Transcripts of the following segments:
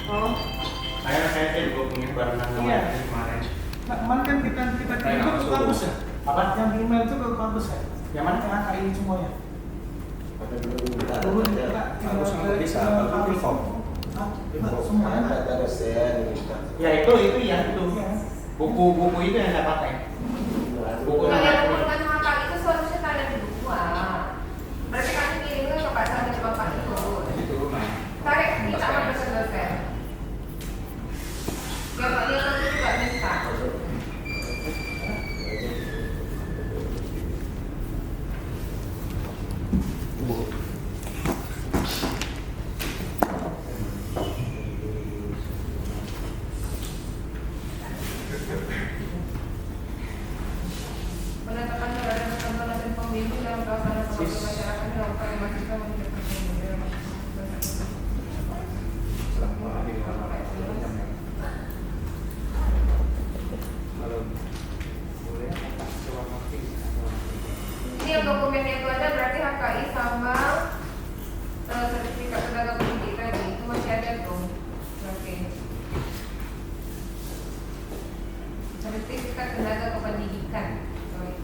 Oh. Saya juga punya barengan kemarin. Kemarin kan kita kirim ke kampus ya? Apa? Yang di email itu ke kampus ya? Yang mana yang angka ini semuanya? Dulu kampus nggak bisa, kalau di form. Semuanya ada saya Ya itu ya itu. Buku itu yang saya pakai. Buku Kalau yang yang mengumpulkan angka itu seharusnya kalian berdua. Berarti kami kirimnya ke Pak Sandi ke Bapak itu. Tarik minta sama dosen. Ya Pak Lino itu juga minta. Menetapkan terhadap ketentuan dan pembimbing dalam pelaksanaan pembangunan masyarakat dilakukan oleh mahasiswa menunjukkan pembimbing. Ini yang dokumennya itu ada berarti HKI sama sertifikat tenaga pendidik tadi itu masih ada tuh. Oke. Sertifikat tenaga kependidikan. Sorry.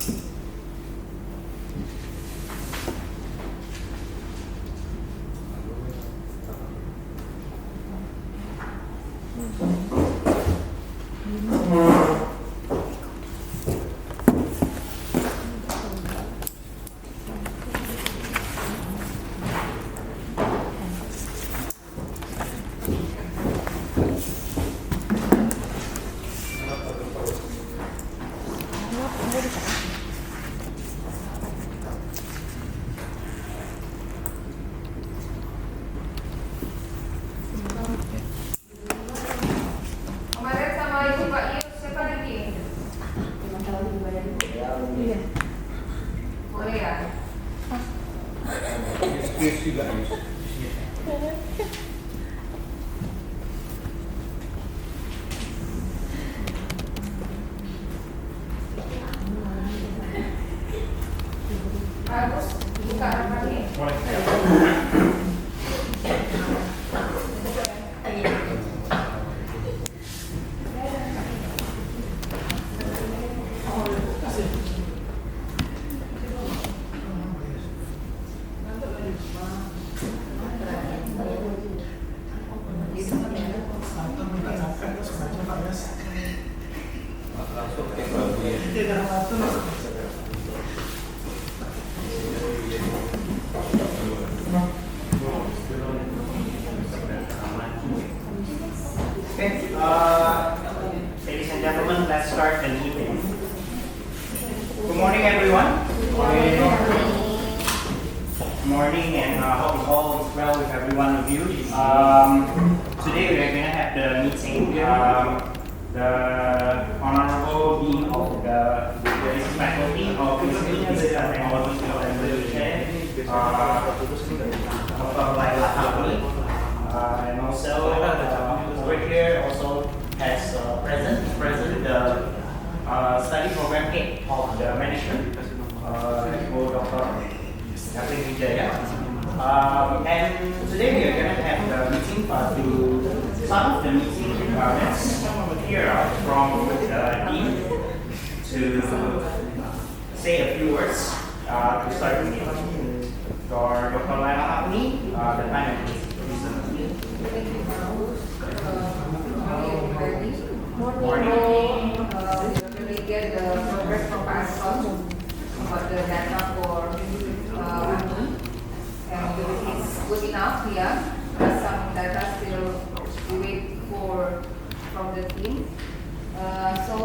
Kemarin sama Ibu Pak Yus, siapa lagi? Boleh ya? Bagus, buka rekannya. Okay, ladies and gentlemen, let's start the meeting. Good morning, everyone. Good morning, and hope all is well with every one of you. Today we are going to have the meeting. The Honorable Dean of the Faculty of Physics and Technology of Evolution, Dr. Laila Hafni, and also over here also has present the study program head of the management, Dr. Yapin Wijaya. And today we are going to have the meeting to start the meeting. Let's hear from the dean to say a few words to start the meeting. Dr. Laila Hafni, the time is Morning. We really get the progress from Pascal about the data for and if it's good enough here. There's some data still we wait for from the team. So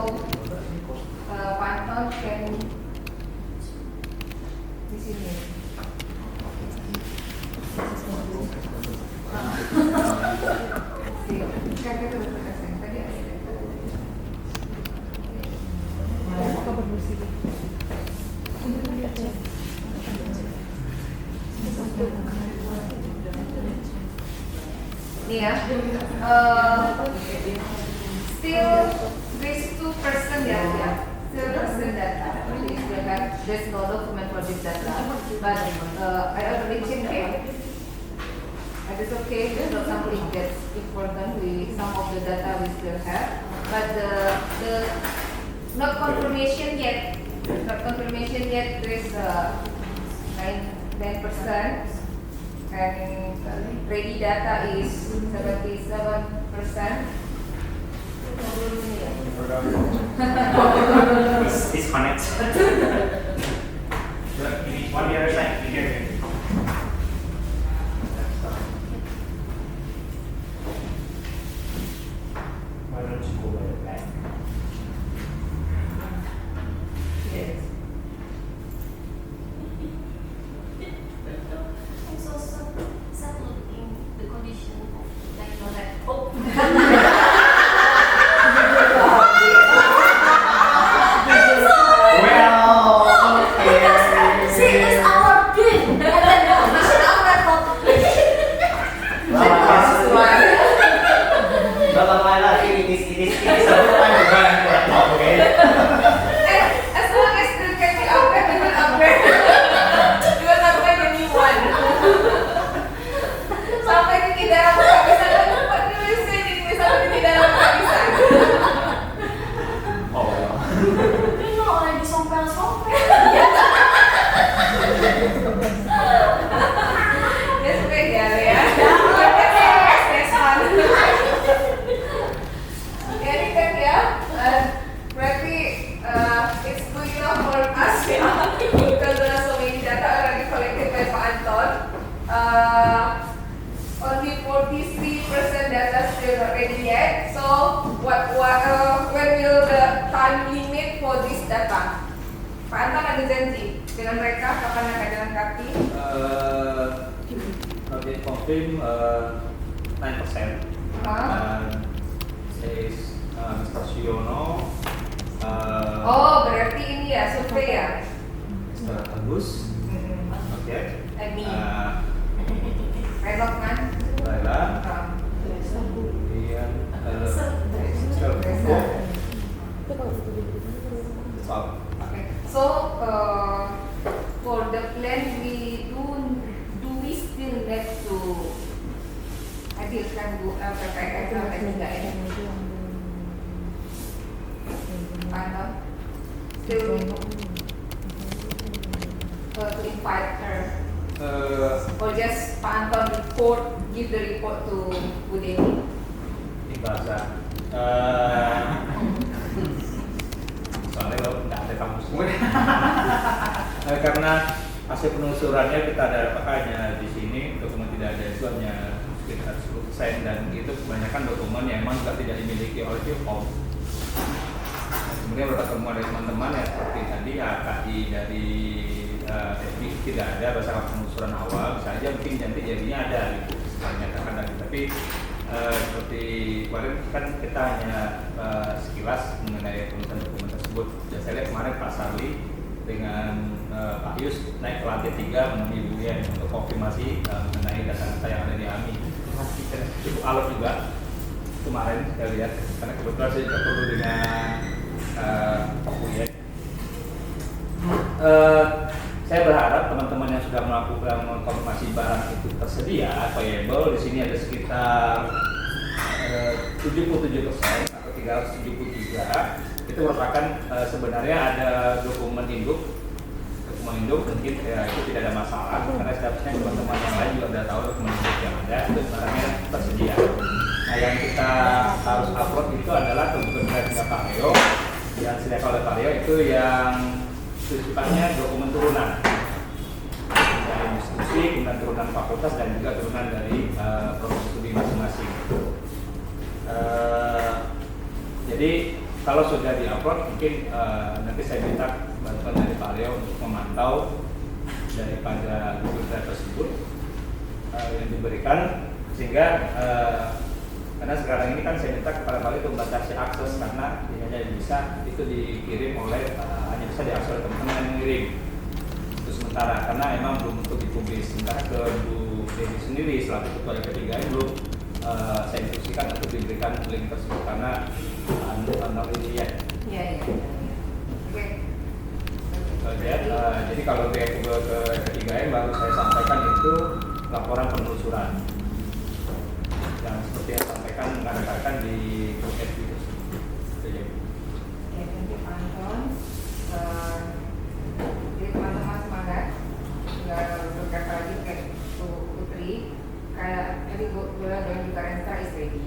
Python can di sini. Nih ya, still these 2% ya, still present data. There's no document for this data, but I already checked it. That is okay. It's not something that's important. Some of the data we still have, but the not confirmation yet. Not confirmation yet. There is 9% and ready data is 77%. It's connect. On the other side, here. Why don't you go back? Yes. I'm so settled in the condition of like your laptop. See, it's our dream. And then the condition of laptop. As long as still can be upgrade, we will upgrade. We will upgrade the new one. Sampai tidak dapat kehabisan. What do you say ini sampai tidak dapat kehabisan? You know already sompel-sompel. Yes, beda ya. Next one. Jadi kan ya, berarti it's good enough for us ya, because there are so many data already collected by Pak Anton. Only 43% data still not ready yet. So when will the time limit for this data? Pak Anton ada janji dengan mereka kapan akan jalan kaki? They confirm 9%. Says Mr. Siono, Oh, berarti ini ya survei ya? Mr. Agus, okay, Ini relok kan? Laila, kemudian Mr. Kuko, Sal. Okay. So for the plan do we still have to hadirkan PPKM sampai 3M? Atau still to invite her or just Pak Anton give the report to Bu Deni? Ini bahasa. Soalnya kalau nggak ada kamusnya. Karena hasil penelusurannya kita ada hanya di sini dokumen tidak ada itu hanya sekitar 10% dan itu kebanyakan dokumen yang memang juga tidak dimiliki oleh Filkom. Kemudian beberapa temuan dari teman-teman ya seperti tadi AKI dari teknik tidak ada berdasarkan penelusuran awal, bisa aja mungkin nanti jadinya ada gitu dinyatakan tadi. Tapi seperti kemarin kan kita hanya sekilas mengenai penulisan dokumen tersebut. Dan saya lihat kemarin Pak Sarli dengan Pak Yus naik ke lantai 3 menemui Bu Yen untuk konfirmasi mengenai data-data yang ada di AMI. Cukup alot juga kemarin saya lihat karena kebetulan saya juga perlu dengan Pak Bu Yen. Saya berharap teman-teman yang sudah melakukan konfirmasi barang itu tersedia, available. Di sini ada sekitar 77% atau 373. Itu merupakan sebenarnya ada dokumen induk mungkin ya, itu tidak ada masalah karena seharusnya teman-teman yang lain juga sudah tahu dokumen induk yang ada itu barangnya tersedia. Nah yang kita harus upload itu adalah dokumen Pak Leo yang disediakan oleh Pak Leo itu yang sifatnya dokumen turunan dari institusi, kemudian turunan fakultas dan juga turunan dari proses studi masing-masing. Jadi kalau sudah diupload mungkin nanti saya minta bantuan dari Pak Leo untuk memantau daripada Google Drive tersebut yang diberikan sehingga karena sekarang ini kan saya minta kepada Pak Leo untuk membatasi akses karena hanya bisa itu dikirim oleh hanya bisa diakses oleh teman-teman yang mengirim itu sementara karena memang belum untuk dipublis. Sementara ke Bu Deni sendiri selaku ketua yang ketiga belum saya instruksikan untuk diberikan link tersebut karena ini ya. Iya. Oke. Jadi kalau dia ke ketiga baru saya sampaikan itu laporan penelusuran. yang seperti yang sampaikan rekan-rekan di grup FB tersebut. Oke, thank you Pak Anton. Jadi teman-teman semangat. Tinggal berkata lagi kayak Putri, kayak tadi gue bilang juga Renstra is ready,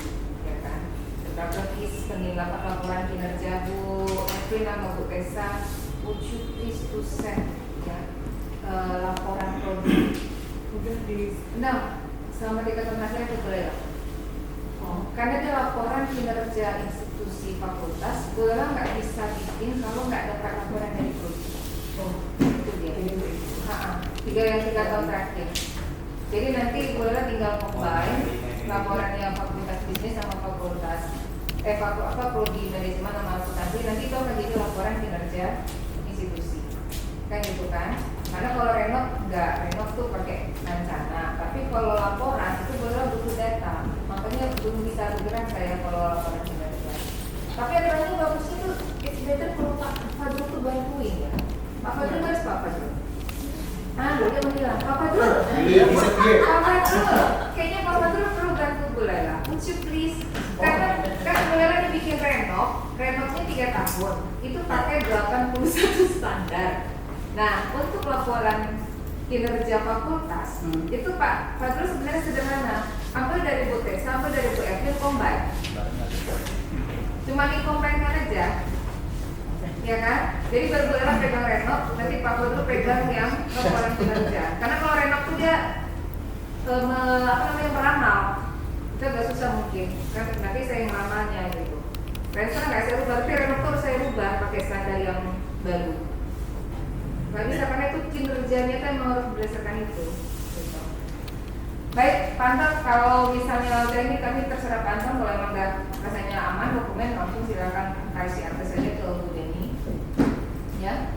ya kan? Beberapa is penilaian laporan kinerja Bu Evelyn sama Bu Tessa, would you please to send ya laporan produk udah di selama 3 tahun terakhir itu boleh lah. Karena dia laporan kinerja institusi fakultas, boleh nggak bisa bikin kalau nggak dapat laporan dari prodi. Itu dia. 3 tahun terakhir. Jadi nanti boleh tinggal combine laporannya fakultas bisnis sama fakultas prodi manajemen sama akuntansi, nanti itu akan jadi laporan kinerja institusi. Kan gitu kan? Karena kalau renov tuh pakai rencana, tapi kalau laporan itu boleh butuh data, makanya belum bisa bergerak saya kalau laporan kinerja. Tapi aturannya bagusnya tuh, it's better kalau Pak Fadrul tuh bantuin ya. Pak Fadrul harus Pak Fadrul. Dia bilang, Pak Fadrul, kayaknya Pak Fadrul perlu bantu Bu Lela. Would you please? Karena kan Bu Lela dibikin renovnya 3 tahun, itu pakai 81 standar. Nah, untuk laporan kinerja fakultas, itu Pak Fadrul sebenarnya sederhana. Ambil dari Bu Tessa, ambil dari Bu Evelyn, combine. Cuma dikombinkan aja, ya kan? Jadi baru Bu Lela pegang renov, nanti Pak Fadrul pegang yang laporan kinerja. Karena kalau renov itu dia meramal, itu agak susah mungkin. Kan nanti saya yang meramalnya gitu. Renstra nggak saya rubah, tapi renov tuh saya rubah pakai standar yang baru. Nggak bisa karena itu kinerjanya kan memang harus berdasarkan itu. Gitu. Baik, Pak Anton, kalau misalnya ini kami terserah Pak Anton, kalau emang rasanya aman dokumen langsung silakan kasih akses saja ke Bu Deni. Ya,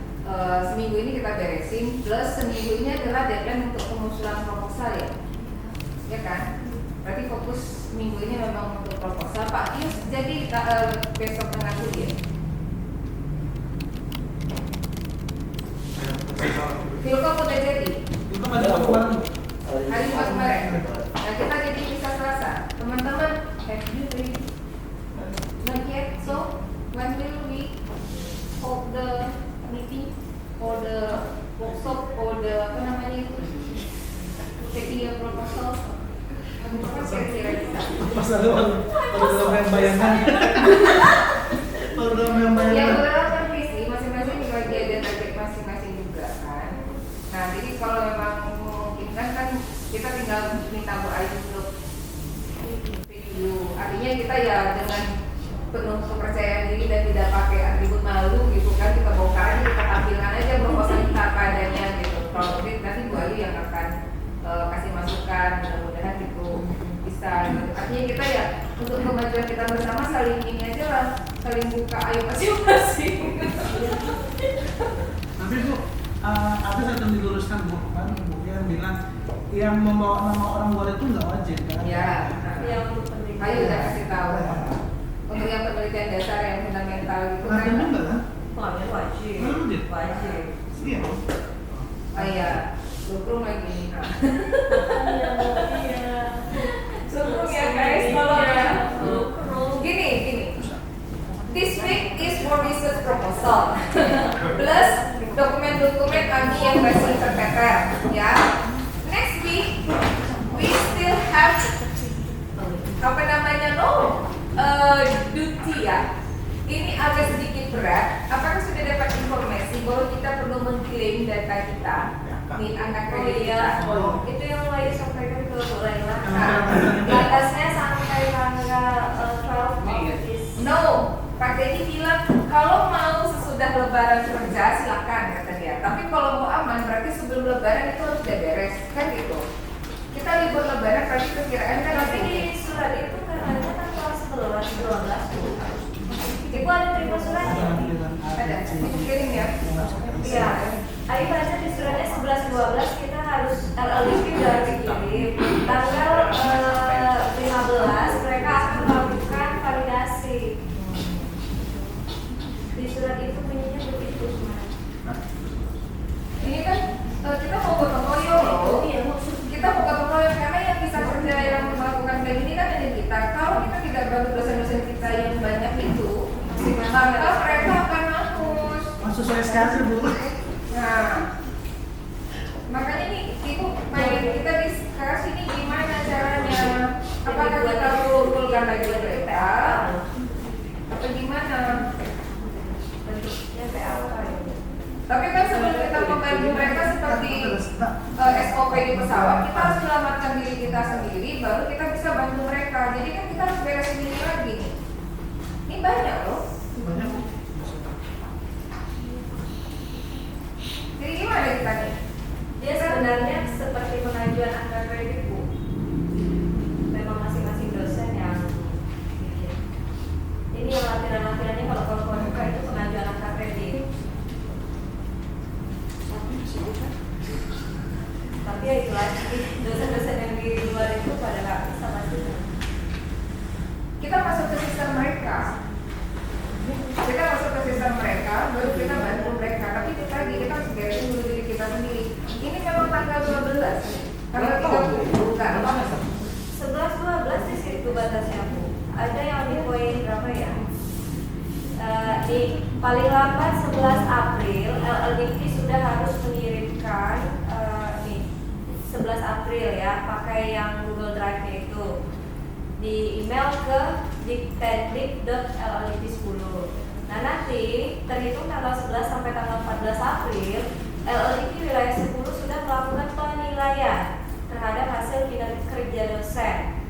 seminggu ini kita beresin, plus seminggu ini adalah deadline untuk pengusulan proposal ya, ya kan? Berarti fokus minggu ini memang untuk proposal. Pak Yus, jadi besok tengah kuliah. Filkom udah jadi. Itu ada kemarin. Hari Jumat kemarin. Nah kita jadi bisa Selasa. Teman-teman, have you ready? Not yet. So when will we hold the meeting or the workshop or the apa namanya itu? Taking your proposal. Kira-kira bisa. Masalah dalam yang bayangan. Dalam yang bayangan. Ya beberapa visi masing-masing dibagi ada target masing-masing juga kan. Nah jadi kalau memang memungkinkan kan kita tinggal minta Bu Ayu untuk video. Artinya kita ya dengan penuh kepercayaan diri dan tidak pakai atribut malu gitu kan, kita bongkar aja, kita tampilkan aja proposal kita apa adanya gitu. Kalau nanti Bu Ayu yang akan kasih masukan, mudah-mudahan gitu bisa gitu. Artinya kita ya untuk kemajuan kita bersama saling ini aja lah, saling buka ayo masing-masing. Tapi Bu, ada satu diluruskan Bu, kan Bu yang bilang yang membawa nama orang luar itu nggak wajib kan? Ya, Tapi yang untuk pendidikan. Ayo udah kasih tahu. Untuk yang penelitian dasar yang fundamental itu Nah, kan. itu enggak kan? Wajib. Wajib. Wajib. Iya. Oh iya, Lukrum lagi. Iya. Lukrum ya guys, kalau ya. Lukrum. Gini. This week is for research proposal plus dokumen-dokumen kami yang masih terteter ya. Next week we still have apa namanya duty ya. Ini agak sedikit berat. Apakah sudah dapat informasi bahwa kita perlu mengklaim data kita di anak kredit? Itu yang mulai disampaikan ke Bu Laila. Batasnya sampai tanggal 12 August. No, Pak Denny bilang kalau mau sesudah Lebaran kerja silakan kata dia. Tapi kalau mau aman berarti sebelum Lebaran itu harus udah beres kan gitu. Kita libur Lebaran berarti perkiraan kan Tapi di surat itu katanya tanggal 12. Ibu ada terima suratnya? ada kirim ya. Iya. Ayo baca di suratnya 11-12 kita harus LLDP udah dikirim. Tanggal 15 mereka akan melakukan validasi. Di surat itu bunyinya begitu sebenarnya. Ini kan kita mau gotong royong loh. Iya maksud Kita mau gotong royong karena yang bisa kerja yang melakukan kayak ini kan ada maka mereka akan mahus. Maksud saya sekali Bu. Nah, makanya nih ibu mari kita diskusi ini gimana caranya. Apakah kita kumpulkan lagi mereka? Atau gimana? Bentuknya kayak apa ya? Tapi kan sebelum kita membantu mereka seperti SOP di pesawat, kita harus selamatkan diri kita sendiri, baru kita bisa bantu mereka. Jadi kan kita harus beresin diri lagi nih. Ini banyak loh. Banyak Bu. Jadi gimana kita nih? Dia sebenarnya seperti pengajuan angka kredit Bu. Memang masing-masing dosen yang bikin. Ini yang lampiran-lampirannya kalau korporat itu pengajuan angka kredit. Tapi ya itu lagi dosen-dosen yang di luar itu pada nggak bisa pastinya. Kita masuk ke sistem mereka. Kita masuk ke sistem mereka, baru kita bantu mereka. Tapi itu tadi kita harus beresin dulu diri kita sendiri. Ini memang tanggal 12, tanggal 30 bukan? 11-12 di situ batasnya Bu. Ada yang di poin berapa ya? Di paling lambat 11 April LLDP sudah harus mengirimkan 11 April ya, pakai yang Google Drive-nya itu di email ke diktendik.llip10. Nah nanti terhitung tanggal 11 sampai tanggal 14 April LLDP wilayah 10 sudah melakukan penilaian terhadap hasil kinerja kerja dosen.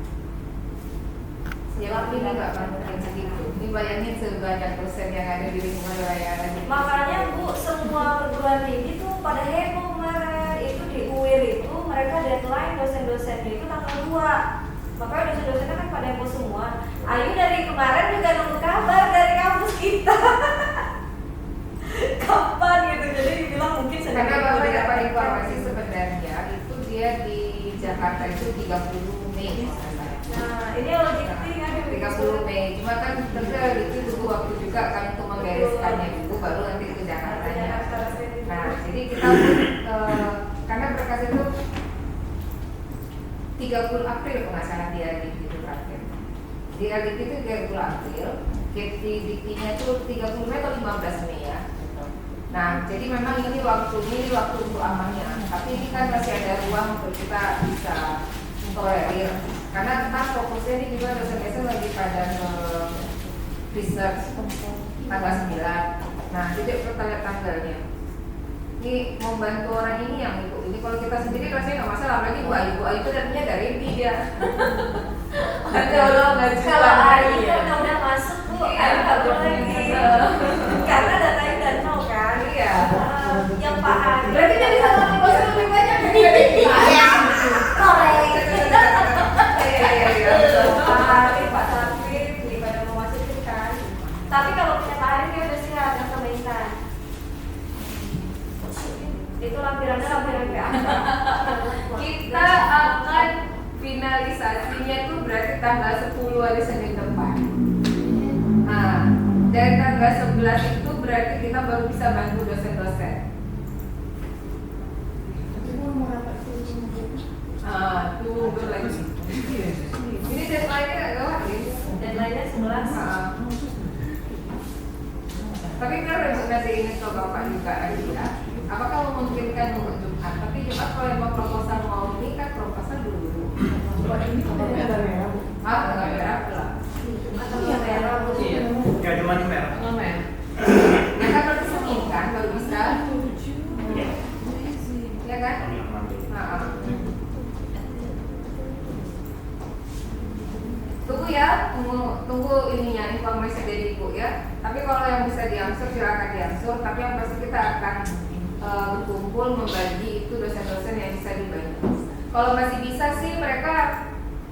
Ya, tapi ini nggak mungkin segitu. Ini bayangin sebanyak dosen yang ada di lingkungan wilayah. Makanya Bu, semua perguruan tinggi tuh pada heboh kemarin. Itu di UIR itu mereka deadline dosen-dosennya itu tanggal 2. Makanya dosen-dosennya kan pada heboh semua. Ayu dari kemarin juga nunggu kabar dari kampus kita. Kapan gitu, jadi dibilang mungkin sedang Karena baru digodok. dapat informasi sebenarnya itu dia di Jakarta itu 30 Mei. Nah, ini logiknya kan 30 Mei. Cuma kan tentu itu butuh waktu juga kan untuk membereskannya dulu, baru nanti ke Jakartanya. Nah, jadi kita karena berkas itu 30 April pengasaran dia di itu terakhir. Di RDP itu 30 April, di diktinya itu 30 Mei atau 15 Mei ya. Nah, jadi memang ini waktu untuk amannya. Tapi ini kan masih ada ruang untuk kita bisa tolerir. Karena kita fokusnya ini juga dosen-dosen lagi pada research tanggal 9. Nah, jadi tanggalnya. Ini membantu orang ini yang itu. Ini kalau kita sendiri rasanya nggak masalah. Apalagi Bu Ayu itu datangnya dari dia. Ada orang ngaji. Kalau Ayu kan udah masuk Bu, Ayu nggak boleh lagi. Karena datanya udah nol kan. Iya. Yang Pak Ari. Berarti jadi sama dosen lebih banyak dari dia. Korek. Iya. Pak Ari, Pak Safi, daripada mau masukin kan. Tapi kalau punya Pak Ari dia udah siap yang sama Intan. Itu lampiran PA. Kita akan finalisasinya tuh berarti tanggal 10 hari Senin depan. Nah, dari tanggal 11 itu berarti kita baru bisa bantu dosen-dosen. Tunggu lagi. Ini deadline-nya nggak gawat ya? Deadline-nya 11. Tapi kan rekomendasi ini ke Bapak juga ya. Apakah memungkinkan untuk Jumat? Tapi Jumat kalau emang proposal mau ini kan proposal dulu. Ini ada merah Bu. Nggak merah lah. Atau yang merah Bu. Iya. Ya cuma di merah. Ya kan nanti Senin kan baru bisa. Ya kan? Tunggu ya, tunggu ininya informasi dari Ibu ya. Tapi kalau yang bisa diangsur silakan diangsur. Tapi yang pasti kita akan berkumpul membagi itu dosen-dosen yang bisa dibantu. Kalau masih bisa sih mereka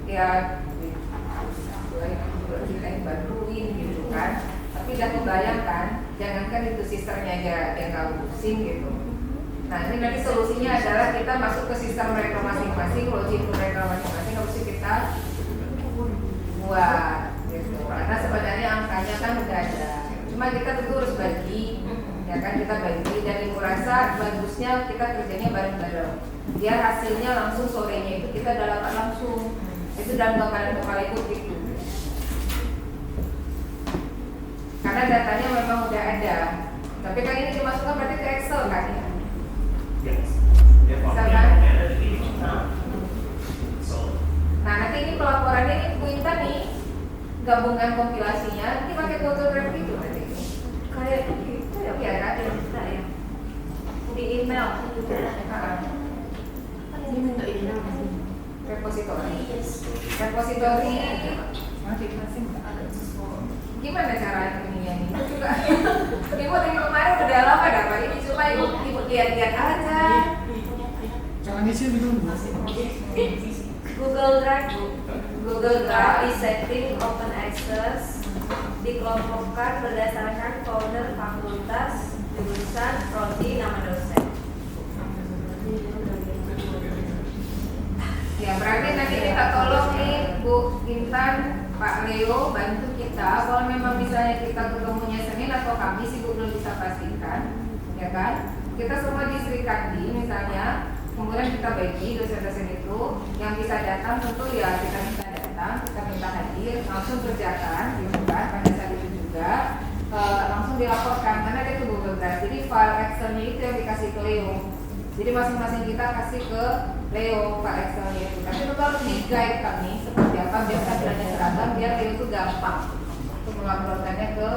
ya kita yang bantuin gitu kan. Tapi udah membayangkan, jangankan itu sisternya aja yang nggak pusing gitu. Nah ini nanti solusinya adalah kita masuk ke sistem mereka masing-masing, login mereka masing-masing harus kita buat gitu. Karena sebenarnya angkanya kan udah ada. Cuma kita tentu harus bagi, ya kan kita bagi. Dan Ibu rasa bagusnya kita kerjanya bareng-bareng. Biar hasilnya langsung sorenya itu kita udah dapat langsung. Itu dalam gambaran kepala Ibu gitu. karena datanya memang udah ada. Tapi kan ini dimasukkan berarti ke Excel kan ya? Yes. Ya, Sama. ada di sini. So, Nah nanti ini pelaporannya ini Bu Intan nih gabungan kompilasinya nanti pakai Google Drive itu nanti. Kayaknya gitu ya. Iya kan? Bisa ya. Di email juga ada. Repositori. Repositori. Gimana cara ininya nih? Juga ibu dari kemarin udah lama dapat ini supaya ibu lihat-lihat aja. Cara ngisi gitu Bu. Google Drive, Bu. Google Drive di setting open access, dikelompokkan berdasarkan folder fakultas, jurusan, prodi, nama dosen. Ya berarti nanti kita tolong nih Bu Intan, Pak Leo bantu kita. Kalau memang misalnya kita ketemunya Senin atau Kamis, Ibu belum bisa pastikan, ya kan? Kita semua di Sri Kandi misalnya, kemudian kita bagi dosen-dosen itu yang bisa datang tentu ya kita minta datang, kita minta hadir, langsung kerjakan, gitu kan? Pada saat itu juga langsung dilaporkan karena ada itu Google Drive. Jadi file Excelnya itu yang dikasih ke Leo. Jadi masing-masing kita kasih ke Leo file Excelnya itu. Tapi itu harus di guide kami seperti apa biar tampilannya seragam biar Leo itu gampang untuk melaporkannya ke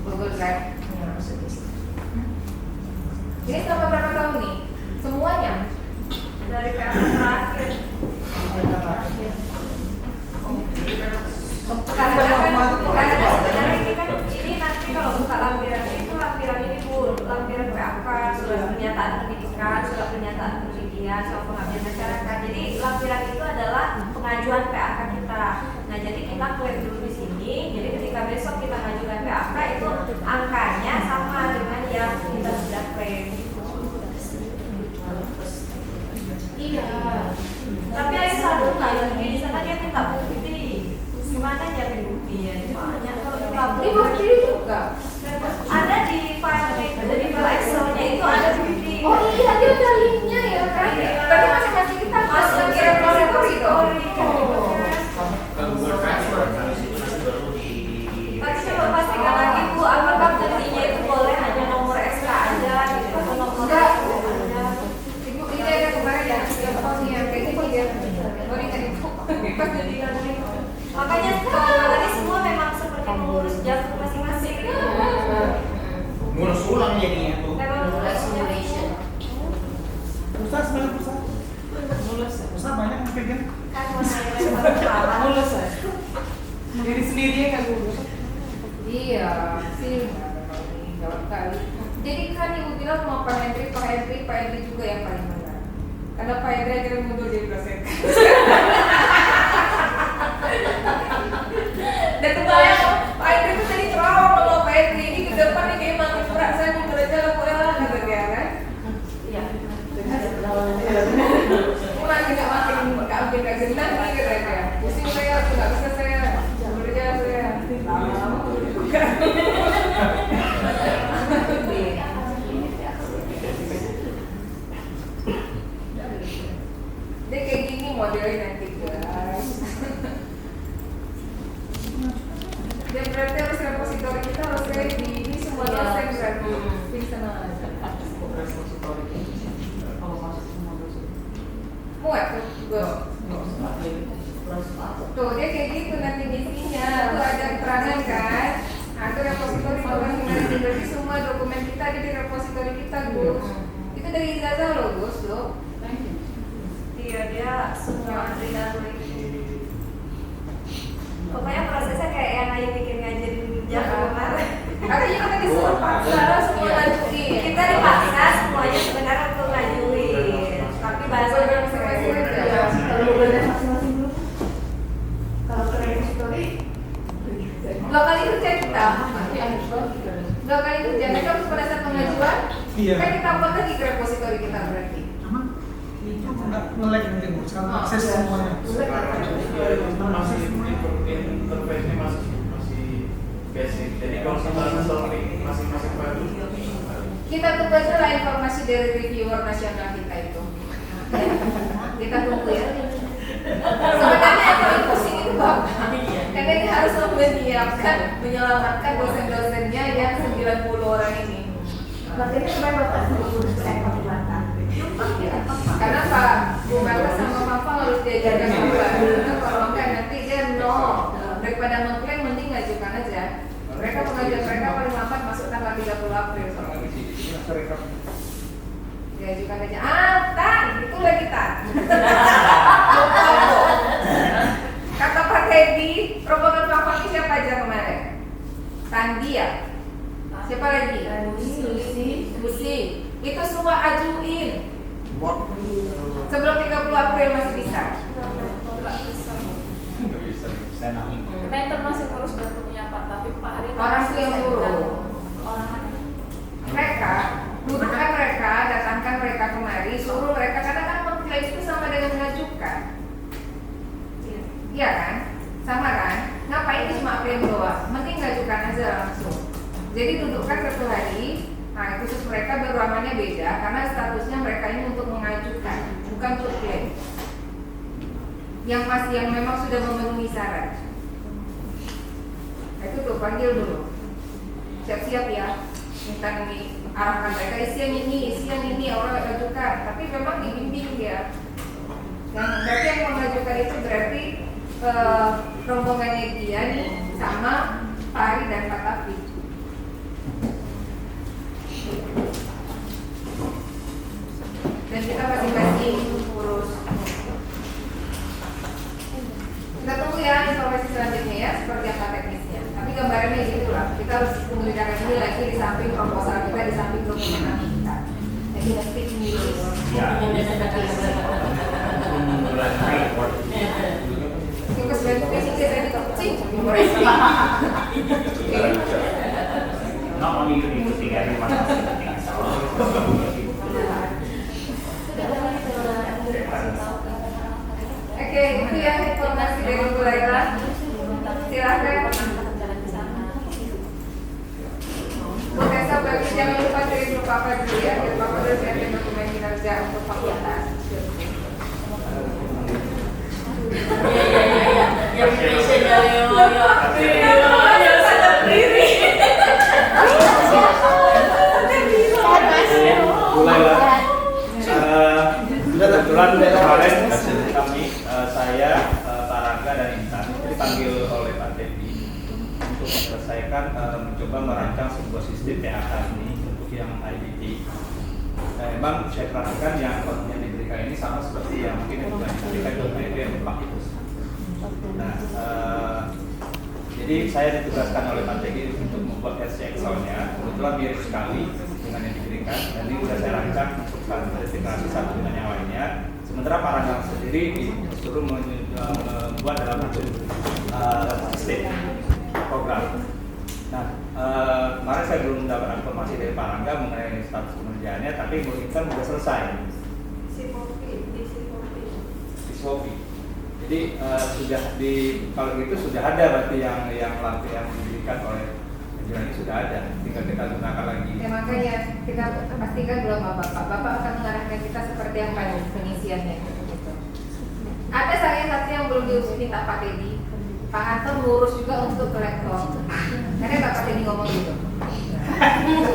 Google Drive. Ini selama berapa tahun nih? Semuanya? Dari PA terakhir. Karena sebenarnya ini kan ini nanti kalau buka lampiran itu lampiran ini Bu, lampiran PAK, surat pernyataan pendidikan, surat pernyataan penelitian, soal pengabdian masyarakat. Jadi lampiran itu adalah pengajuan PAK kita. Nah jadi kita klaim dulu di sini. Jadi ketika besok kita mengajukan PAK itu angkanya sama dengan yang kita sudah klaim. Iya. Tapi ada satu lagi di sana dia minta bukti. Gimana jadi buktinya? Soalnya kalau Ini bukti juga. ada di file itu, di file Excelnya itu ada bukti. Oh iya, dia ada linknya ya kan? Berarti masing-masing kita Masuk ke ke repository dong. Google Transfer habis itu nanti baru di Tapi coba pastikan lagi Bu, apakah buktinya itu boleh hanya nomor SK aja gitu atau nomor Enggak. aja? Ibu ini ada kemarin ya, yang tahun yang kayak ini dia. Oh ini kan ibu. Pas jadi Makanya tadi semua memang seperti mengurus jadwal masing-masing. ngurus ulang jadinya tuh. Memang mengurusnya. Pulsa sebanyak pulsa. Pulsa banyak yang pegang. Kan mau saya lempar kepala. Diri sendiri kan Bu. Iya, sih jawab kali. Jadi kan ibu bilang mau Pak Hendri juga yang paling benar. Karena Pak Hendri akhirnya mundur jadi dosen. Dan kebayang Pak Hendri itu tadi ceramah sama Pak Hendri ini ke depan nih kayak makin berat saya mundur aja lah pulang kata dia kan. Iya. Makin gak senang nih kata dia. Pusing saya, aku gak bisa saya. Mundur aja saya. Lama-lama mundur juga. Dia kayak gini modelnya nanti guys. Dan berarti harus repositori kita harus ready. Ini semua dosen berarti. Bisa aja. Muat tuh, tuh dia kayak gitu nanti isinya. Tuh ada keterangan kan. Nah itu repositori masing-masing. Berarti semua dokumen kita ada di repositori kita Gus. Itu dari ijazah loh Gus loh. Iya, dia semua dari pokoknya prosesnya kayak yang Ayu bikin ngajarin jadwal kemarin. Artinya kita disuruh paksa semua ngajuin. Kita dipaksa semuanya sebenarnya untuk ngajuin. Tapi bahasanya masing-masing aja. Kalau boleh masing-masing dulu. Kalau ke repository Dua kali kerja kita. Dua kali kerja. Mereka harus pada saat pengajuan. Iya. Kan kita upload lagi ke repositori kita berarti. Cuman itu nggak nge-lag mungkin Bu. Sekarang akses semuanya. Masih interface-nya masih basic. Jadi kalau kita install masing-masing baru. Kita tunggu aja lah informasi dari reviewer nasional kita itu. Kita tunggu ya. Sebenarnya yang paling pusing itu Bapak. Karena ini harus menyelamatkan dosen-dosen Makanya kemarin bapak urus ekor belakang. Karena Pak Bupati sama Papa harus diajarkan juga. Karena kalau enggak nanti dia no. Daripada mengklaim mending ngajukan aja. Mereka pengajuan mereka paling lambat masuk tanggal 30 April. Diajukan aja. Tan, itu lagi Tan. Kata Pak Teddy, rombongan Papa ini siapa aja kemarin? Tandi ya? Siapa lagi? Lucy. Itu semua ajuin. Sebelum 30 April masih bisa. Mentor masih ngurus bantunya Pak, tapi Pak Hari Orang itu yang suruh. Mereka, dudukkan mereka, datangkan mereka kemari, suruh mereka, karena kan mengklaim itu sama dengan mengajukan. Iya kan? Sama kan? Ngapain itu cuma klaim doang? Mending ngajukan aja langsung. Jadi dudukkan satu hari. Nah, khusus mereka beruamannya beda karena statusnya mereka ini untuk mengajukan, bukan untuk klaim. Yang memang sudah memenuhi syarat. Itu tuh panggil dulu. Siap-siap ya. Minta ini arahkan mereka isi yang ini orang ajukan. Tapi memang dibimbing ya. Yang berarti yang mengajukan itu berarti rombongannya dia nih sama Pak Ari dan Pak Taufik. Dan kita masing-masing urus. Kita tunggu ya informasi selanjutnya ya, seperti apa teknisnya. Tapi gambarannya gitu lah. Kita harus mengerjakan ini lagi di samping proposal kita, di samping dokumen kita. Jadi nanti ini. Because basically saya dikucing. Not only you need to think, everyone else needs to think. Oke, itu ya informasi dari Bu Laila. Silahkan. Bu Tessa, bagi jangan lupa kirim ke Papa dulu ya, biar Papa udah siapin dokumen kinerja untuk fakultas. Kebetulan kemarin kami, saya, Pak Rangga dan Intan dipanggil oleh Pak Teddy untuk menyelesaikan mencoba merancang sebuah sistem PHK ini untuk yang IDT. Memang saya perhatikan yang diberikan ini sama seperti yang mungkin yang diberikan oleh Pak itu. Nah, jadi saya ditugaskan oleh Pak Teddy untuk membuat versi Excel-nya. Kebetulan mirip sekali dengan yang diberikan, dan ini sudah saya rancang untuk integrasi satu dengan yang lainnya. Sementara Pak Rangga sendiri disuruh membuat dalam bentuk sistem program. Nah, kemarin saya belum dapat informasi dari Pak Rangga mengenai status pengerjaannya, tapi mungkin sudah selesai. Di Sofi. Jadi sudah kalau gitu sudah ada berarti yang diberikan oleh penjualan ini sudah ada, tinggal kita gunakan lagi. Ya makanya kita pastikan dulu sama Bapak akan mengarahkan kita seperti yang pengisiannya. Gitu. Ada saya satu yang belum diurus minta Pak Teddy. Pak Anton ngurus juga untuk ke laptop. Karena Pak Teddy ngomong gitu.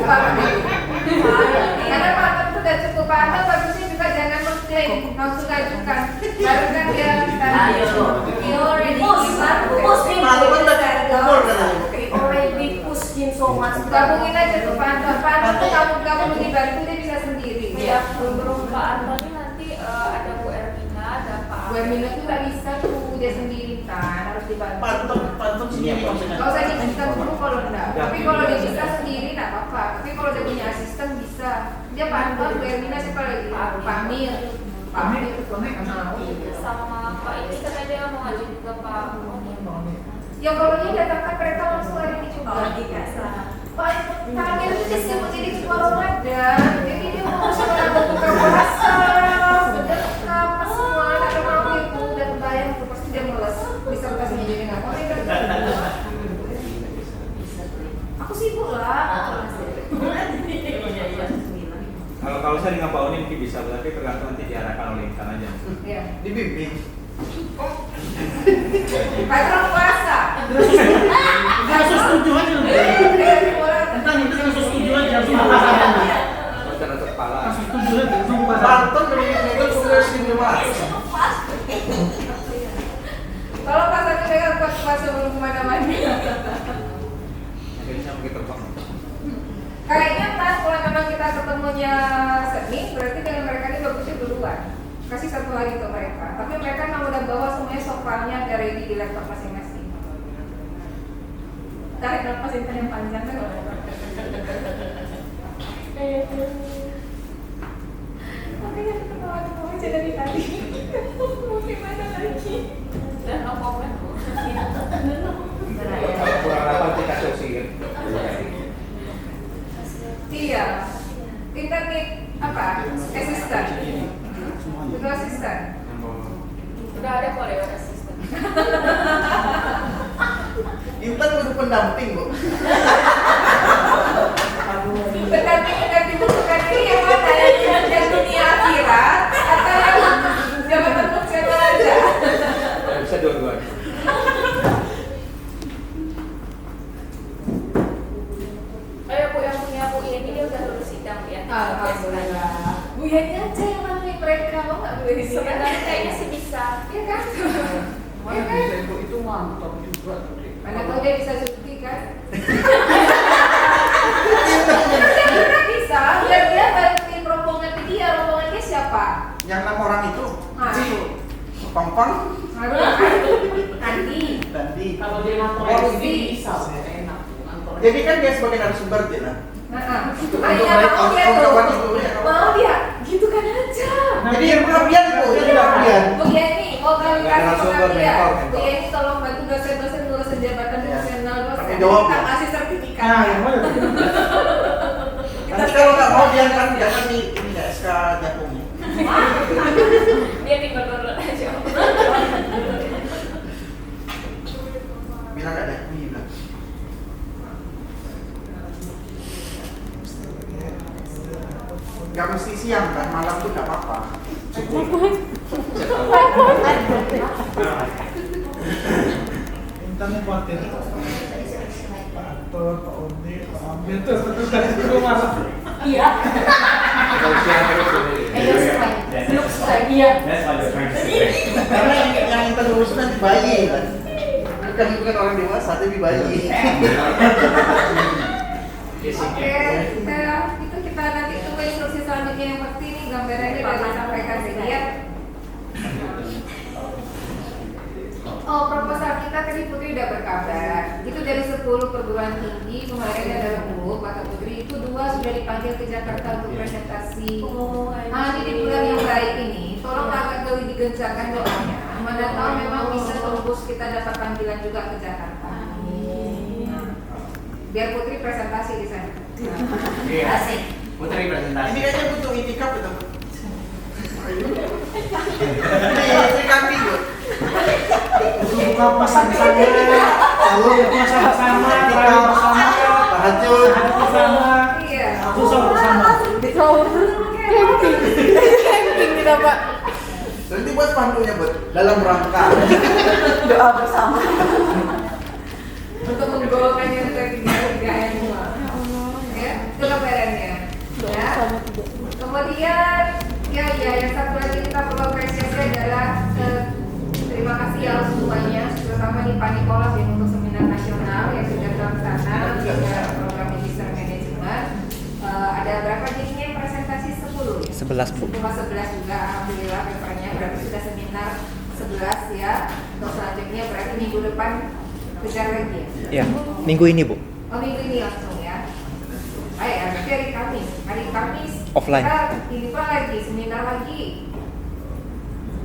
Pak Teddy. Karena Pak Anton sudah cukup. Pak Anton bagusnya juga jangan mengklaim, langsung ajukan. Baru kan dia gabungin aja tuh Pak Anton. Pak Anton tuh kamu dibantu dia bisa sendiri. Ya, belum Pak Anton ini nanti ada Bu Ermina, ada Pak. Bu Ermina tuh nggak bisa tuh dia sendiri kan, harus dibantu. Pantun sendiri maksudnya. Nggak usah dibantu dulu kalau enggak. Tapi kalau dia bisa sendiri nggak apa-apa. Tapi kalau dia punya asisten bisa. Dia Pak Anton, Bu Ermina siapa lagi? Pak Mir. Pak Mir Sama Pak ini karena dia mau ngajin ke Pak. Ya kalau dia datangkan mereka langsung hari ini juga. Pak Mir itu dia sibuk jadi ketua Ramadan. Jadi dia ngurus orang buka puasa, sedekah, apa semua. Ada mau itu dan bayang itu pasti dia meles. Bisa kasih jadi apa? Aku sibuk lah. Kalau saya dengan Pak Oni mungkin bisa, tapi tergantung nanti diarahkan oleh Intan aja. Iya. Dibimbing. Patron puasa. Kasus setuju aja. Entah itu kasus setuju aja. Banten itu tulis di luar. Kalau Pak Sandi pegang kuat-kuat sebelum kemana-mana. Bisa pakai terbang. Kayaknya Mas, kalau memang kita ketemunya seni, berarti dengan mereka ini bagusnya duluan. Kasih 1 hari ke mereka. Tapi mereka memang udah bawa semuanya soalnya ada ready di laptop masing-masing. Tarik nafas yang panjang kan kalau tapi yang ketawa-ketawa aja dari tadi. Mau gimana lagi? Dan no comment. Kalau kurang apa kita sosial. Iya. Kita nih apa? Asisten. Itu asisten. Udah ada kok lewat asisten. Intan udah pendamping, Bu. Pendamping bukan ini yang mana? Yang dunia akhirat atau yang jabatan fungsional aja? Bisa dua-duanya. Ayo Bu, yang punya Bu ini dia udah lulus sidang ya. Alhamdulillah. Bu Yani aja yang nemuin mereka, mau nggak Bu Yani? Sebenarnya kayaknya sih bisa. Iya kan? Mana bisa Ibu itu mantap juga. Mana tahu dia bisa cuti kan? Dia bisa, biar dia bantuin rombongan dia. Rombongannya siapa? Yang 6 orang itu. Ah. Pang-pang. Andi. Tadi. Kalau dia ngantor ini bisa, enak ngantor. Jadi kan dia sebagai narasumber dia lah. Untuk mereka, dia untuk tuh. kawan itu ya. Mau dia, gitu kan aja. Jadi yang pengabdian itu, jadi pengabdian. Bu Yani, mau kalian kasih Narasumber, pengabdian. mentor. Bu Yani tolong bantu dosen-dosen ngurusin jabatan fungsional dosen. Pakai jawab, Kita ya. kasih sertifikat. Nah, yang mana? Nanti kalau nggak mau dia kan jangan di ini ya SK Jagung. Dia tinggal download aja. Bilang nggak ada bilang. Gak mesti siang kan, malam tuh gak apa-apa. Intannya khawatir. Pak Anton, Pak Odi, Pak Amir terus dari rumah. Iya. Kalau siang terus ini. Looks like iya. That's what you're trying to say. Karena yang kita lulus nanti bayi kan. Bukan orang dewasa tapi bayi. Oke, kita nanti tunggu instruksi selanjutnya. Yang pasti ini gambarannya udah disampaikan sih ya. Oh, proposal kita tadi Putri udah berkabar. Itu dari 10 perguruan tinggi kemarin ada 10, kata Putri itu 2 sudah dipanggil ke Jakarta untuk presentasi. Jadi di bulan yang baik ini, tolong agak lebih digencarkan doanya. Mana tahu memang bisa tembus kita dapat panggilan juga ke Jakarta. Biar Putri presentasi di sana. Iya. Asik. Putri Ini presentasi. kayaknya butuh itikaf itu. Ini itikaf itu. Buka pesan-pesannya, lalu puasa bersama, tarawih bersama, Tahajud. tahajud bersama, Iya. susah bersama. Camping kita Pak. Nanti buat pandunya buat dalam rangka. Doa bersama. Untuk menggolkan yang ketiga semua. Ya, itu gambarannya. Ya. Kemudian ya yang satu lagi kita perlu apresiasi adalah terima kasih ya semuanya, terutama di Pak Nikolas yang untuk seminar nasional yang sudah terlaksana juga program Magister Manajemen. Ada berapa jadinya presentasi 10 ya? 11 Bu. 11 juga alhamdulillah papernya, berarti sudah seminar 11 ya. Untuk selanjutnya berarti minggu depan kejar lagi ya? Ya, minggu ini Bu. Oh minggu ini langsung ya. Baik, berarti hari Kamis. Hari Kamis Offline. kita ini apa lagi? Seminar lagi.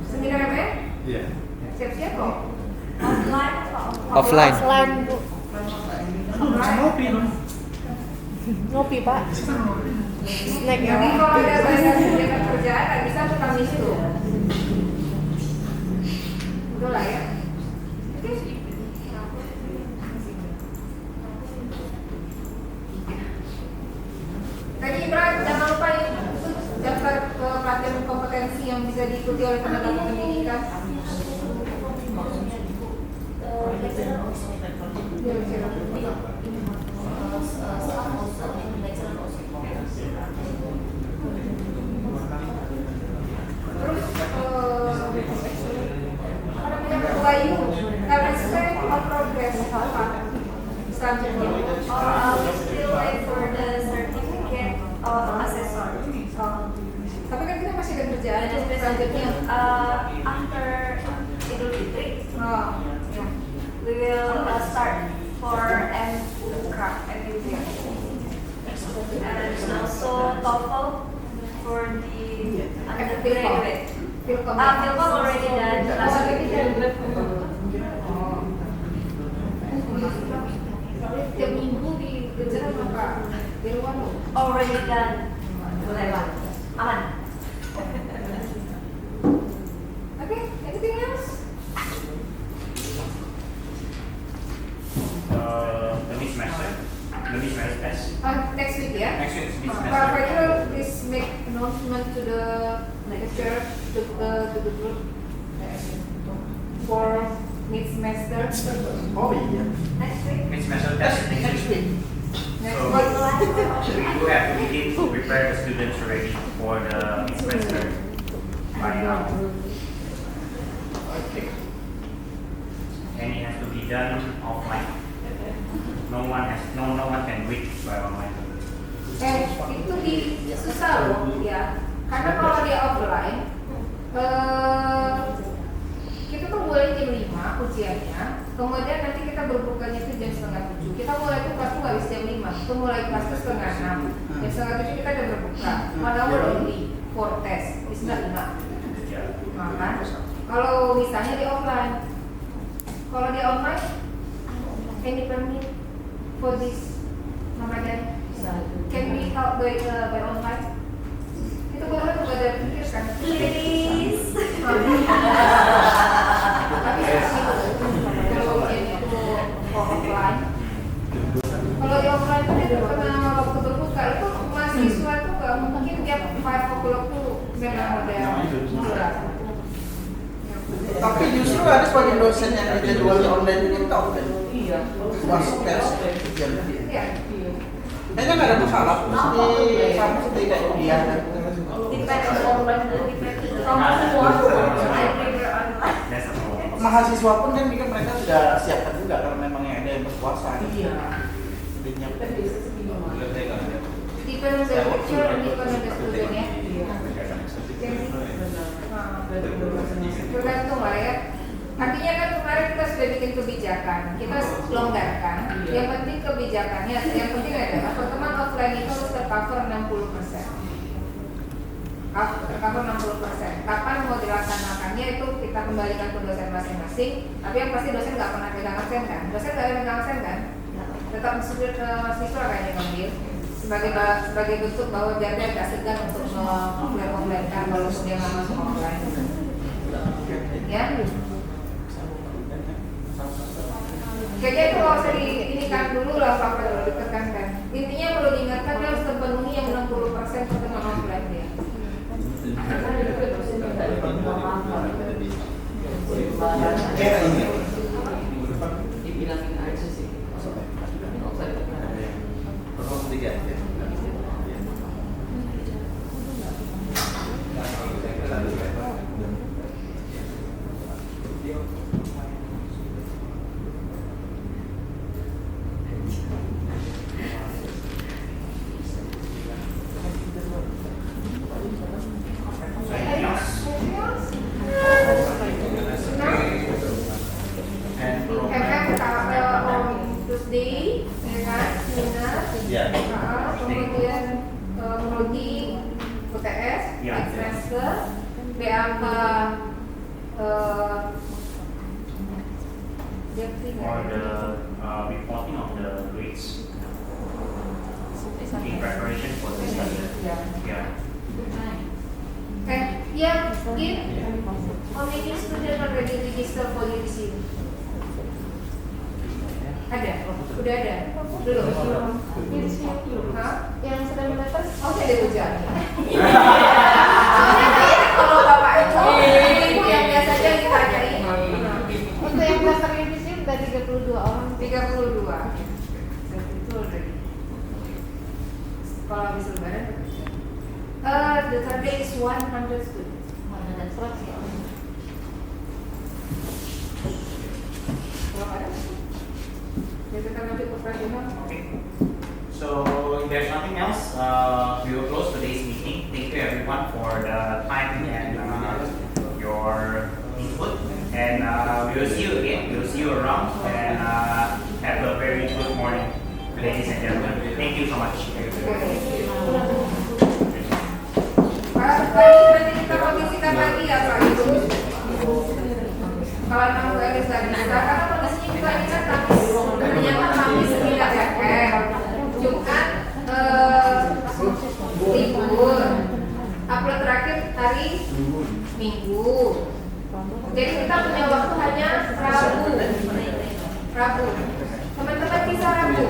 Seminar apa ya? Iya. Siap-siap kok. Offline apa Offline. Offline Bu. Bisa ngopi dong. Ngopi Pak. Snack ya Jadi Pak. kalau ada banyak kegiatan kerjaan, nggak bisa tuh Kamis itu. Udah lah ya. Tadi Imran, jangan lupa ya, daftar ke pelatihan kompetensi yang bisa diikuti oleh tenaga pendidikan. Bayu, LSP on progress apa? Selanjutnya. We still wait for the certificate of assessor. Tapi kan kita masih ada kerjaan Dan selanjutnya after Idul Fitri, Oh, ya. we will start for craft activity. And also TOEFL for the undergraduate. Pilkom. Pilkom already done last week. Tiap minggu dikejar sama Pak Irwan. Already done. Boleh Pak. Aman. Okay, anything else? The mid semester. The mid semester test. Next week ya. Next week is mid Pak semester. Fajrul please make announcement to the lecturer to the group for mid semester. Oh iya. Next week. Mid semester test next week. Next So, week. we do have to begin to prepare the students already for the mid semester by now. Oke. And it has to be done offline. No one can do it by online. Itu susah loh ya. Karena kalau dia offline, kita tuh mulai jam 5 ujiannya, kemudian nanti kita berbukanya itu jam 6:30. Kita mulai tuh kelas tuh nggak bisa jam 5, kita mulai kelas tuh 5:30. Jam 6:30 kita udah berbuka. 1 hour only for test, it's not enough. Yeah. Nah, kan? Kalau misalnya di offline, kalau di online, any permit for this Ramadan? Can we help by online? Itu boleh juga ada pikir kan? Please. Tapi kalau ujiannya itu offline, kalau di offline itu karena waktu berbuka itu mahasiswa tuh nggak mungkin tiap 5 o'clock tuh memang udah murah. Tapi justru ada sebagian dosen yang jadwalnya online ini tahu kan? Iya. Masuk tes ujian. Iya. Kayaknya nggak ada masalah. Mesti sama seperti kayak dia. Depends on That's a problem. Mahasiswa pun kan mereka sudah siapkan juga kalau memang yang ada yang berpuasa. Iya. Udah nyiapkan. Depends on the teacher and depends on the student ya. Tergantung lah ya. Artinya kan kemarin kita sudah bikin kebijakan, kita longgarkan. Yang penting kebijakannya, yang penting adalah pertemuan offline itu harus tercover 60%. Tercover 60%. Kapan mau dilaksanakannya itu kita kembalikan ke dosen masing-masing. Tapi yang pasti dosen nggak pernah pegang absen kan? Dosen nggak ada pegang absen kan? Tetap siswa kan yang ngambil sebagai bentuk bahwa biar dia nggak segan untuk offline kan kalau dia nggak masuk offline. Ya. Kayaknya itu kalau usah ini kan dulu lah apa dulu ditekankan. Intinya perlu diingatkan dia harus terpenuhi yang 60% pertemuan offline dia. Dibilangin aja sih. Nggak usah ditekan. Anything else? And on Tuesday, ya kan, seminar. Yeah. Kemudian prodi UTS, Ya. next semester, BAK for the reporting of the grades in preparation for the study. Yeah. Yeah, Gin, how many students already register for UTC? Ada? Udah ada? Belum? Hah? Yang sedang menetes. Oh, saya ada ujian. Soalnya kalau bapak itu yang biasanya ditanyain. Untuk yang daftar revisi udah 32 orang. 32. Itu already. Kalau habis lebaran, the target is 100 students. 100 ya. Kita lanjut operasional. Okay. So if there's nothing else, we will close today's meeting. Thank you everyone for the time and your input. And we will see you again. We will see you around. And have a very good morning, ladies and gentlemen. Thank you so much. Pak nanti kita kondisikan lagi ya Pak Yus. Kalau memang nggak bisa karena kondisinya juga ini kan Kamis, ternyata Kamis tidak FM. Jumat libur. Upload terakhir hari Minggu. Jadi kita punya waktu hanya Rabu. Teman-teman bisa Rabu.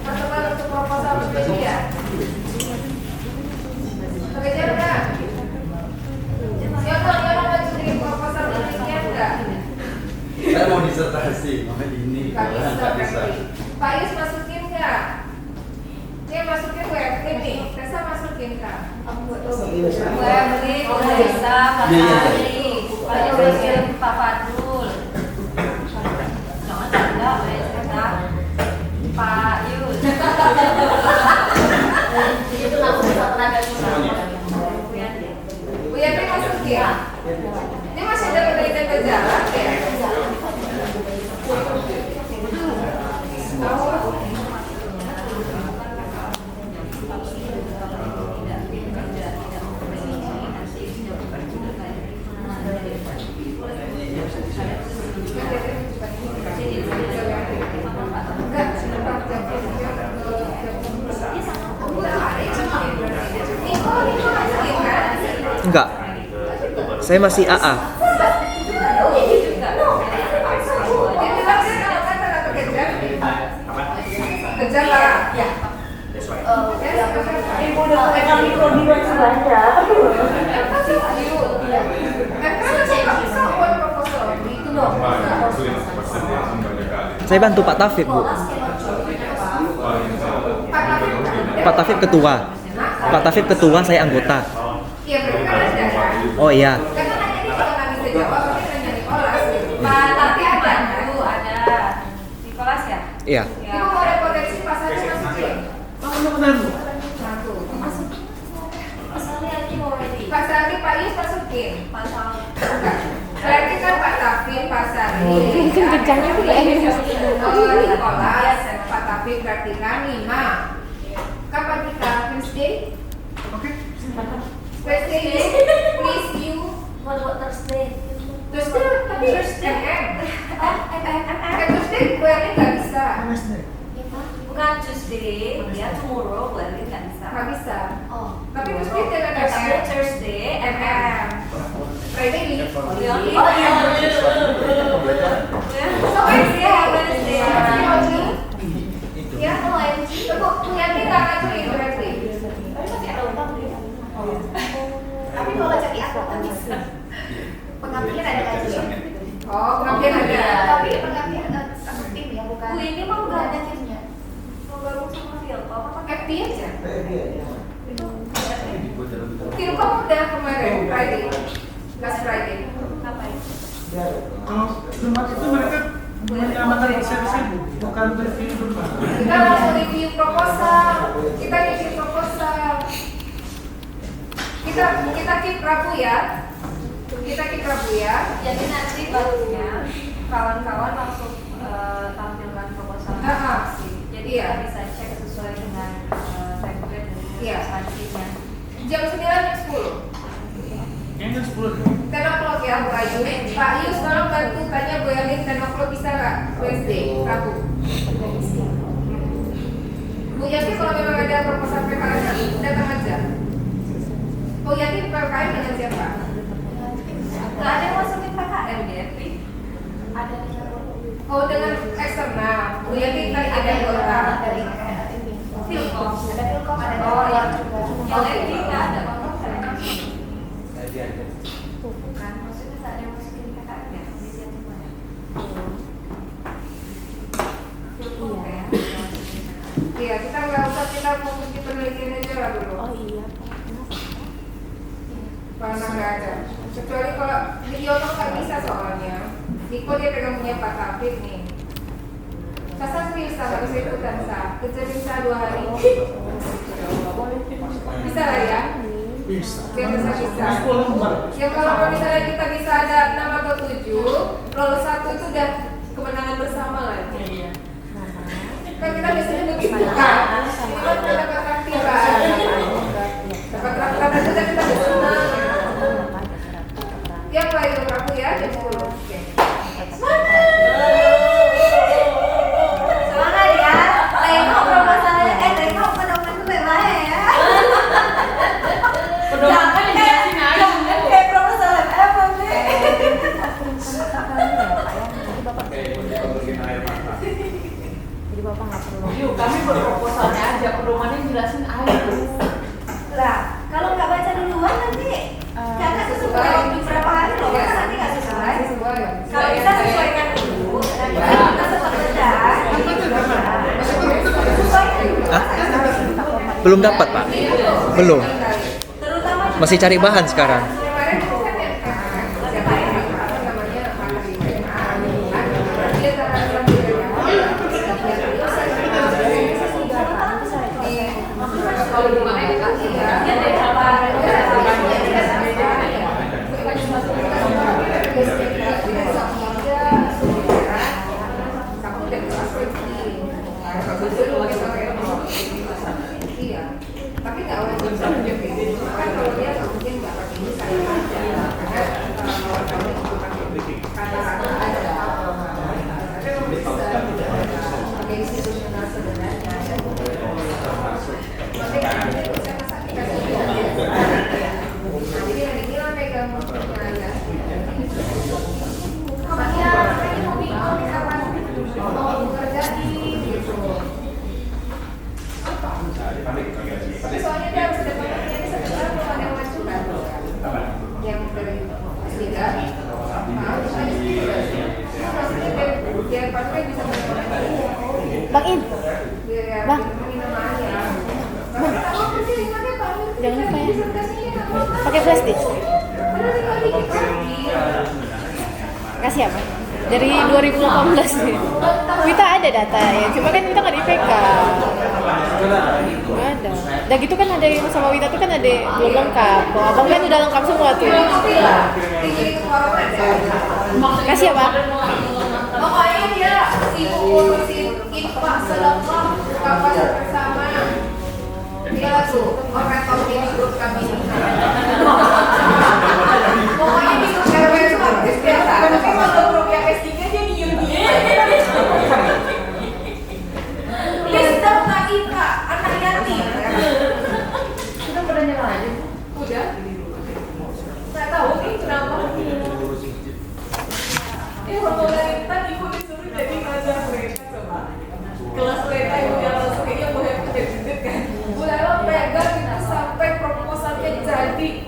Teman-teman untuk proposal ya. Kerja enggak? Siapa yang mau bikin proposal penelitian enggak? Saya mau disertasi, makanya ini. Nggak bisa. Pak Yus masukin nggak? Dia masukin WFT nih. Tessa masukin kak? WFT udah bisa, Pak Sari. Pak Yus, Pak Fadul. Jangan enggak, Pak Yus. Itu langsung tenaga Bu Yanti masukin. Ini masih ada penelitian berjalan ya? Enggak. Saya masih AA. Kerja Pak. Ya. Ibu udah pakai kami prodi masih banyak. Saya bantu Pak Taufik, Bu. Pak Taufik ketua. Pak Taufik ketua, saya anggota. Iya, berarti kan ada kan? Oh iya. Karena nanya ini kalau nggak bisa jawab, berarti nanya Nicholas. Pak, tapi ada Nicholas ya? Iya. Ibu mau ada potensi pasarnya masukin? Benar Bu. Satu. Pasalnya ini already. Pak Sari, Pak Yus masukin. Pasal. Enggak. Berarti kan Pak Tafin, Pak Sari, Kencangnya tuh kayak ini. Nicholas, Pak Tafin berarti kan 5. Kapan kita Wednesday? Oke. Wednesday, please you. What Thursday? Thursday, tapi Thursday Tuesday gue nggak bisa. Bukan Tuesday, dia tomorrow berarti nggak bisa. Nggak bisa. Oh. Tapi Tuesday dengan Thursday, MM. Thursday, MM. Friday leave. Oh iya. So Wednesday, Wednesday. Ya, OMG. Tunggu, Yanti nggak ngajuin berarti. Tapi kalau jadi aku kan bisa. Pengabdian ada kajian. Oh, pengabdian ada. Tapi pengabdian sama tim ya, bukan. Bu, ini mau nggak ada timnya. Mau gabung sama Vilko apa? FP aja. Itu Tim kamu udah kemarin Friday. Last Friday. ngapain? Kalau tempat itu mereka menyamakan persepsi Bu, bukan review dulu. Kita langsung review proposal. Kita review proposal. Kita keep Rabu ya. Kita keep Rabu ya. Jadi nanti barunya kawan-kawan langsung tampilkan proposal masing-masing. Jadi Iya. kita bisa cek sesuai dengan template dan Iya. substansinya. Jam 9 jam 10. Kayaknya 10. 10 o'clock ya Pak Yus. Pak Yus tolong bantu tanya Bu Elin 10 o'clock bisa nggak? Wednesday, Rabu. Bu Yanti kalau memang ada proposal PKN datang aja. Bu Yanti PKN dengan siapa? Nggak ada yang masukin PKM ya, Pi? Ada Oh dengan eksternal. Bu Yanti tadi ada anggota. Vilkom. Ada Vilkom, ada Oh ya. juga. Yang lain nggak ada bukan, maksudnya nggak ada yang masukin PKM ya? Inisiatifnya ya? Vilkom ya? Iya kita nggak usah, kita fokus di penelitian aja lah dulu. Oh iya. Karena nggak ada. Kecuali kalau di Yoto nggak bisa soalnya. Niko dia pegang punya Pak Tafik nih. Masa serius harus ikutan sa? Kerja bisa 2 hari. Bisa lah ya? Bisa. Biar bisa. 10 lembar. Ya kalau misalnya kita bisa ada 6 atau 7, lolos 1 itu udah kemenangan bersama lah. Kan kita biasanya begitu kan? Ini kan kita dapat traktiran. Dapat traktiran aja dan kita bisa senang. Tiap lah itu aku ya, jam 10. Oke. Semangat ya. Tengok proposalnya, tengok pedoman itu baik-baik ya. Jangan dijelasin aja. Kayak proposalnya apa sih? Oke, masukin air mata. Jadi bapak nggak perlu. Yuk, kami berproposalnya aja, pedomannya jelasin aja. Lah, kalau nggak baca duluan nanti kakak sesuai waktu berapa hari loh, kan nanti nggak sesuai. Kalau bisa sesuaikan dulu, nanti kita sesuai baca. Hah? Belum dapat, Pak. Belum. Terutama Masih cari bahan sekarang. Kemarin kan yang siapa ya? Apa namanya? Dia terang kalau di mana itu kan dia dari tapi nggak wajib kan kalau dia nggak mungkin nggak pakai ini saya aja kata-kata aja tapi bisa pakai institusional sebenarnya jadi yang ini lah pegang aja makanya mau bingung kapan mau bekerja di gitu tapi soalnya dia harus ada pengalaman yang sebenarnya belum ada yang maju kan yang dari tiga maksudnya biar pasnya bisa Bang In, biar Bang. Jangan lupa ya. Pakai plastik. Kasih apa? Dari 2018 nih. Kita ada data ya, cuma kan kita nggak di PK. Nggak ada. Dan gitu kan ada yang sama Wita tuh kan ada belum lengkap. Kalau abang kan udah lengkap semua tuh. Kasih apa? Pokoknya dia sibuk ngurusin infak selengkap kapan bersama. Dia tuh operator di grup kami. Pokoknya di grup RW itu artis biasa. Tapi kalau grup yang S3 dia diem-diem. Lister Kak Ika, anak yatim. Kita pernah nyala aja. Udah. Nggak tahu nih kenapa. Rombongan tadi ibu disuruh jadi ngajar mereka coba. Kelas mereka ibu yang langsung kayaknya boleh gede-gede kan. Mulailah pegang itu sampai proposalnya jadi.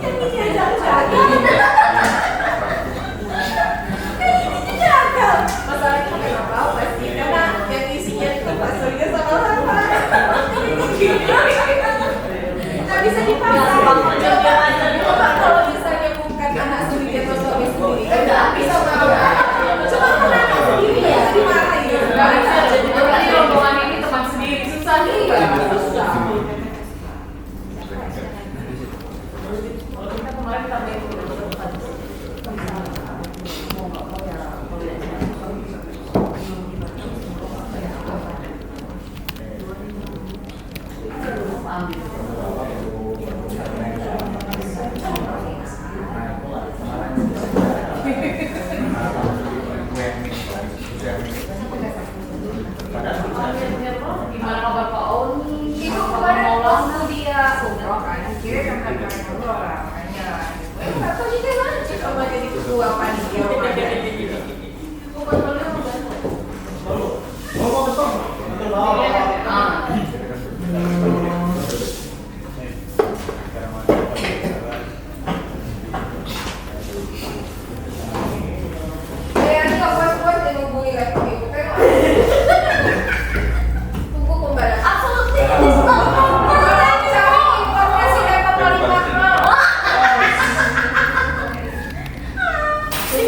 Yang ini aja jadi. Ini gagal. Masalahnya kenapa tahu pasti karena yang isinya itu Pak Surya sama Rahma. Nggak bisa dipasang. Coba kalau misalnya bukan anak Surya atau suami sendiri, kan nggak bisa marah. Cuma karena anak sendiri ya dimarahin. Nggak bisa jadi berarti rombongan ini teman sendiri susah nih. Susah. Kita kemarin tambah itu. Gimana kabar Pak Oni? Itu kemarin waktu dia umroh kan, kira kan hari umroh lah, makanya nggak tahu juga mana sih sama jadi ketua panitia. Kayaknya nggak puas-puas dia ngubungi lagi ibu tengok. Tunggu pembalas. Absolutely. Informasi dapat paling mahal. Ini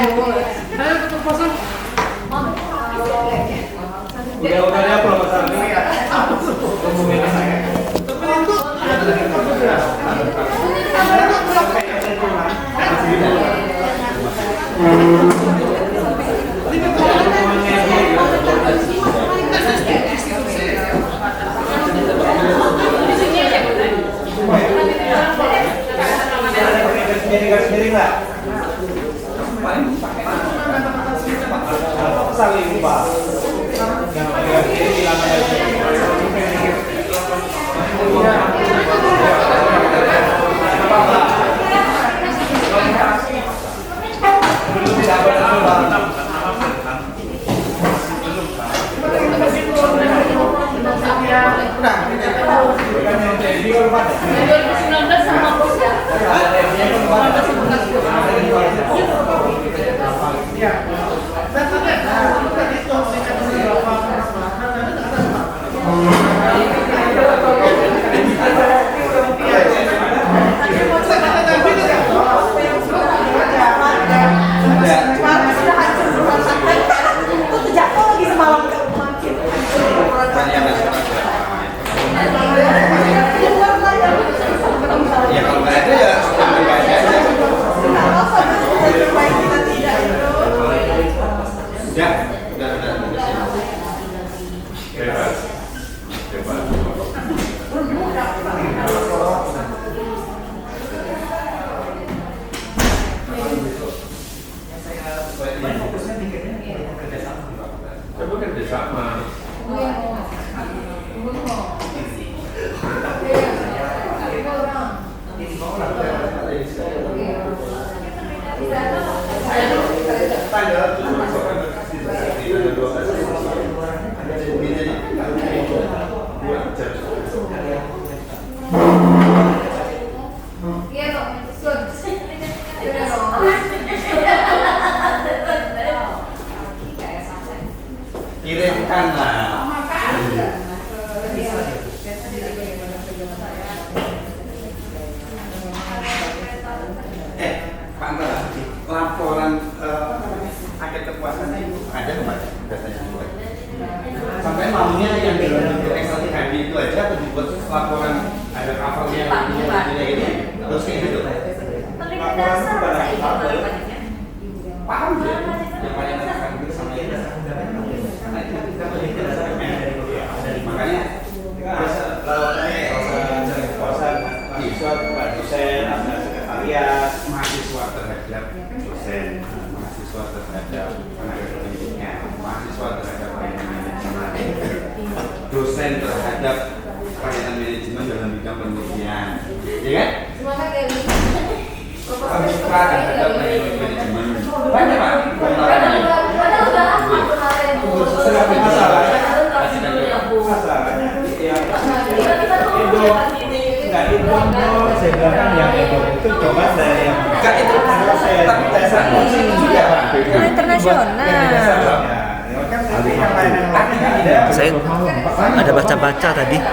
Ayo tutup pasang. Udah ada proposal ini ya. Ngomongin saya. Sendiri nggak? Pasal ini Pak. Yang ini bilang kirimkanlah. Pak Antara, laporan akhir kepuasan ada nggak datanya? Sampai maunya yang di Excel tadi itu aja atau dibuat laporan ada covernya ini terus kayak gitu. Laporan pada paham ya? Yang paling menekan itu sama ini. Makanya kepuasan mahasiswa, dosen, sekretariat, mahasiswa terhadap dosen, mahasiswa terhadap tenaga pendidiknya, mahasiswa terhadap pelayanan manajemen, dosen terhadap pelayanan manajemen dalam bidang penelitian, ya kan? Mitra terhadap pelayanan manajemen, banyak Pak. Saya ada baca-baca tadi. Ini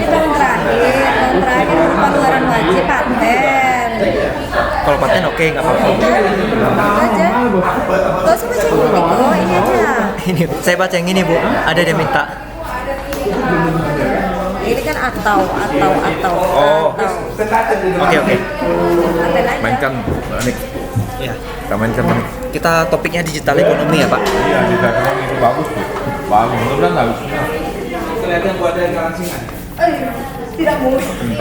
tahun terakhir pengeluaran wajib paten. Kalau paten oke, nggak apa-apa. Itu aja. Gak usah baca ini kok, ini aja. Ini saya baca yang ini Bu. Ada dia minta. Ini kan atau. Oke. Paten aja. Mainkan Anik. Ya. Kita mainkan Anik. Kita topiknya digital ekonomi ya Pak. Iya, kita memang itu bagus tuh. Bagus, mudah-mudahan harusnya. Kelihatan gua ada kelansingan. Tidak mulus. Ini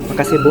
Makasih Bu.